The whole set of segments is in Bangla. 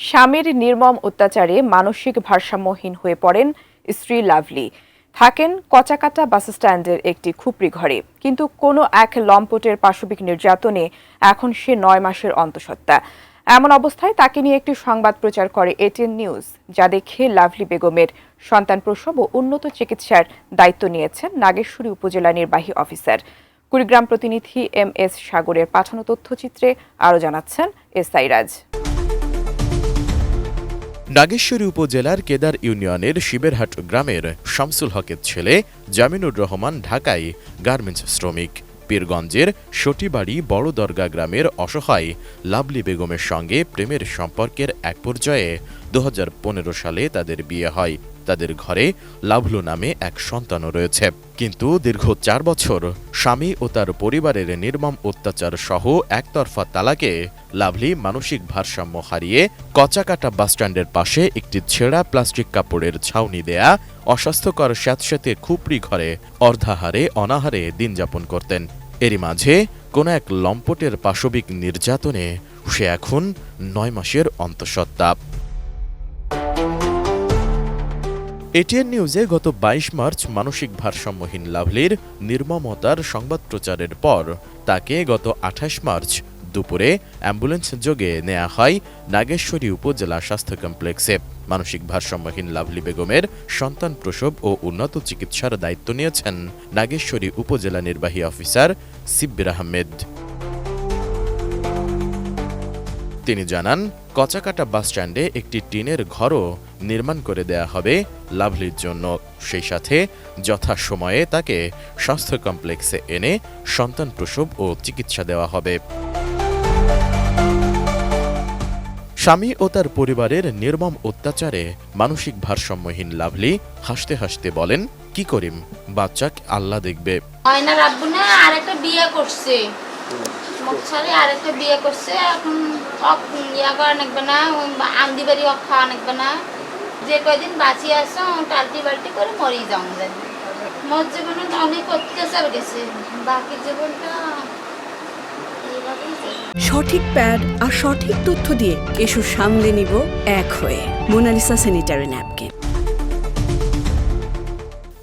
স্বামীর নির্মম অত্যাচারে মানসিক ভারসাম্যহীন হয়ে পড়েন স্ত্রী লাভলি। থাকেন কচাকাটা বাসস্ট্যান্ডের একটি খুপড়ি ঘরে, কিন্তু কোনো এক লম্পটের পাশবিক নির্যাতনে এখন সে ৯ মাসের অন্তঃসত্ত্বা। এমন অবস্থায় তাকে নিয়ে একটি সংবাদ প্রচার করে এটিএন নিউজ, যা দেখে লাভলি বেগমের সন্তান প্রসব ও উন্নত চিকিৎসার দায়িত্ব নিয়েছেন নাগেশ্বরী উপজেলা নির্বাহী অফিসার। কুড়িগ্রাম প্রতিনিধি MS সাগরের পাঠানো তথ্যচিত্রে আরও জানাচ্ছেন সাইরাজ। নাগেশ্বরী উপজেলার কেদার ইউনিয়নের শিবেরহাট গ্রামের শামসুল হকের ছেলে জামিনুর রহমান ঢাকায় গার্মেন্টস শ্রমিক। পীরগঞ্জের সটিবাড়ি বড় দরগা গ্রামের অসহায় লাভলি বেগমের সঙ্গে প্রেমের সম্পর্কের এক পর্যায়ে ২০১৫ সালে তাদের বিয়ে হয়। তাদের ঘরে লাভলু নামে এক সন্তানও রয়েছে, কিন্তু দীর্ঘ ৪ বছর স্বামী ও তার পরিবারের নির্মম অত্যাচার সহ একতরফা তালাকে লাভলি মানসিক ভারসাম্য হারিয়ে কচাকাটা বাসস্ট্যান্ডের পাশে একটি ছেঁড়া প্লাস্টিক কাপড়ের ছাউনি দেয়া অস্বাস্থ্যকর স্যাঁতস্যাঁতে খুপড়ি ঘরে অর্ধাহারে অনাহারে দিন যাপন করতেন। এরই মাঝে কোনো এক লম্পটের পাশবিক নির্যাতনে সে এখন ৯ মাসের অন্তঃসত্ত্বা। এটিএন নিউজে গত ২২ মার্চ মানসিক ভারসাম্যহীন লাভলির নির্মমতার সংবাদ প্রচারের পর তাকে গত ২৮ মার্চ দুপুরে অ্যাম্বুলেন্স যোগে নেওয়া হয় নাগেশ্বরী উপজেলা স্বাস্থ্য কমপ্লেক্সে। মানসিক ভারসাম্যহীন লাভলি বেগমের সন্তান প্রসব ও উন্নত চিকিৎসার দায়িত্ব নিয়েছেন নাগেশ্বরী উপজেলা নির্বাহী অফিসার সিব্বির আহমেদ। তিনি জানান, কচাকাটা বাসস্ট্যান্ডে একটি টিনের ঘরও নির্মাণ করে দেয়া হবে লাভলির জন্য। সেই সাথে যথাসময়ে তাকে স্বাস্থ্য কমপ্লেক্সে এনে সন্তান প্রসব ও চিকিৎসা দেওয়া হবে। স্বামী ও তার পরিবারের নির্মম অত্যাচারে মানসিক ভারসাম্যহীন লাভলি হাসতে হাসতে বলেন, কি করিম, বাচ্চাক আল্লাহ দেখবে। আরেকটা বিয়ে করছে, আরেকটা বিয়ে করছে, এখন ইয়া করা নাকবে না, আন্দি বাড়ি খাওয়া নাকবে না, যে কয়দিন বাঁচিয়ে আসো টাল্টি বাল্টি করে মরেই যাও। মোর জীবনে অনেক অত্যাচার গেছে, বাকি জীবনটা সঠিক প্যাড আর সঠিক তথ্য দিয়ে এসব সামলে নিব এক হয়ে। Monalisa sanitary napkin.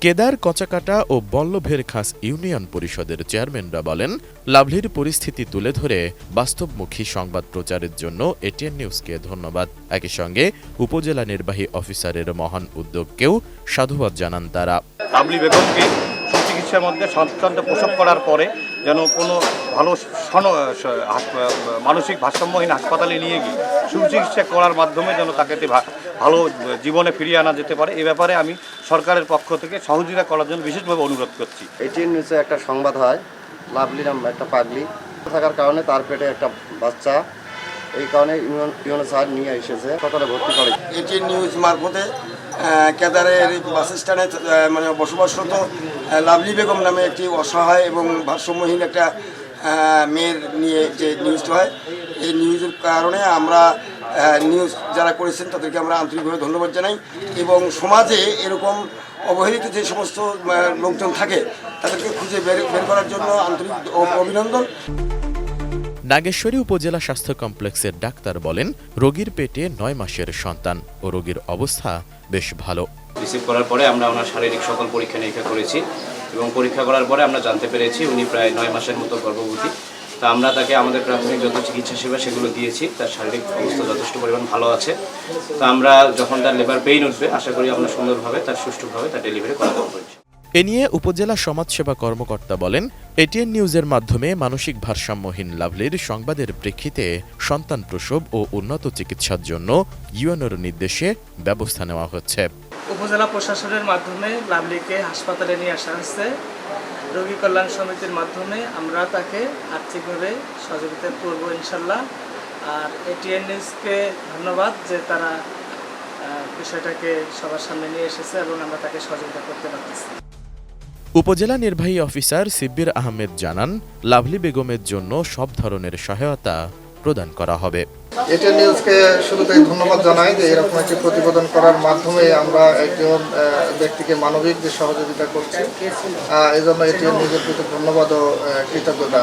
Kedar, Kochakata ও বল্লভের খাস ইউনিয়ন পরিষদের চেয়ারম্যানরা বলেন, লাভলির পরিস্থিতি তুলে ধরে বাস্তবমুখী সংবাদ প্রচারের জন্য এটিএন নিউজকে ধন্যবাদ। একই সঙ্গে উপজেলা নির্বাহী অফিসারের মহান উদ্যোগকেও সাধুবাদ জানান তারা। লাভলি বেগমকে সুচিকিৎসার মধ্যে সন্তানটা প্রসব করার পরে যেন কোনো ভালো মানসিক ভারসাম্যহীন হাসপাতালে নিয়ে গিয়ে সুচিকিৎসা করার মাধ্যমে যেন তাকে ভালো জীবনে ফিরিয়ে আনা যেতে পারে, এ ব্যাপারে আমি সরকারের পক্ষ থেকে সহযোগিতা করার জন্য বিশেষভাবে অনুরোধ করছি। এটিএন নিউজে একটা সংবাদ হয়, লাভলি নাম একটা পাগলি থাকার কারণে তার পেটে একটা বাচ্চা, এই কারণে ইউনিসেফ নিয়ে এসেছে, সকালে ভর্তি করে। এটিএন নিউজ মারফতে কেদারের বাস স্ট্যান্ডে মানে বসবাসরত লাভলি বেগম নামে একটি অসহায় এবং ভারসাম্যহীন একটা মেয়ের নিয়ে যে নিউজটা হয়, এই নিউজের কারণে আমরা নিউজ যারা করেছেন তাদেরকে আমরা আন্তরিকভাবে ধন্যবাদ জানাই এবং সমাজে এরকম অবহেলিত যে সমস্ত লোকজন থাকে তাদেরকে খুঁজে বের করার জন্য আন্তরিক অভিনন্দন। নাগেশ্বরী উপজেলা স্বাস্থ্য কমপ্লেক্সের ডাক্তার বলেন, রোগীর পেটে ৯ মাসের সন্তান ও রোগীর অবস্থা বেশ ভালো। রিসিভ করার পরে আমরা ওনার শারীরিক সকল পরীক্ষা নিরীক্ষা করেছি এবং পরীক্ষা করার পরে আমরা জানতে পেরেছি উনি প্রায় ৯ মাসের মতো গর্ভবতী। তা আমরা তাকে আমাদের প্রাথমিক যত চিকিৎসা সেবা সেগুলো দিয়েছি, তার শারীরিক অবস্থা যথেষ্ট পরিমাণ ভালো আছে। তো আমরা যখন তার লেবার পেইন উঠবে আশা করি আমরা সুন্দরভাবে তার সুষ্ঠুভাবে তার ডেলিভারি করাতে পারবো। এ নিয়ে উপজেলা সমাজসেবা কর্মকর্তা বলেন, এটিএন নিউজের মাধ্যমে মানসিক ভারসাম্যহীন লাভলির সংবাদের প্রেক্ষিতে সন্তান প্রসব ও উন্নত চিকিৎসার জন্য ইউএনওর নির্দেশে ব্যবস্থা নেওয়া হচ্ছে। উপজেলা প্রশাসনের মাধ্যমে লাভলিকে হাসপাতালে নিয়ে আসা হচ্ছে। রোগী কল্যাণ সমিতির মাধ্যমে আমরা তাকে আর্থিকভাবে সহযোগিতা করব ইনশাল্লাহ। আর এটিএন নিউজকে ধন্যবাদ যে তারা বিষয়টাকে সবার সামনে নিয়ে এসেছে এবং আমরা তাকে সহযোগিতা করতে পারতেছি। উপজেলা নির্বাহী অফিসার সিব্বির আহমেদ জানান, লাভলি বেগমের জন্য সব ধরনের সহায়তা প্রদান করা হবে। এটিএন নিউজকে শুরুতেই ধন্যবাদ জানাই যে এরকম একটি প্রতিবেদন করার মাধ্যমে আমরা একজন ব্যক্তিকে মানবিক যে সহযোগিতা করছি, এই জন্য এটিএন নিউজের প্রতি ধন্যবাদ ও কৃতজ্ঞতা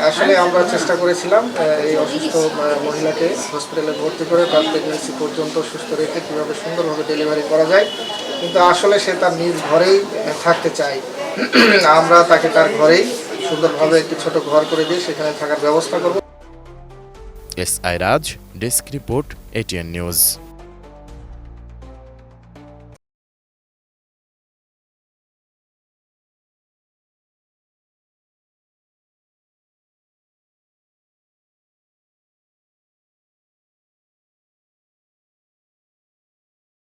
আসলে আমরা চেষ্টা করেছিলাম এই অসুস্থ মহিলাকে হসপিটালে ভর্তি করে তার প্রেগনেন্সি পর্যন্ত সুস্থ রেখে কীভাবে সুন্দরভাবে ডেলিভারি করা যায়, কিন্তু আসলে সে তার নিজ ঘরেই থাকতে চায়। আমরা তাকে তার ঘরেই সুন্দরভাবে একটি ছোট ঘর করে দিয়ে সেখানে থাকার ব্যবস্থা করব। S I Raj, desk report, ATN news.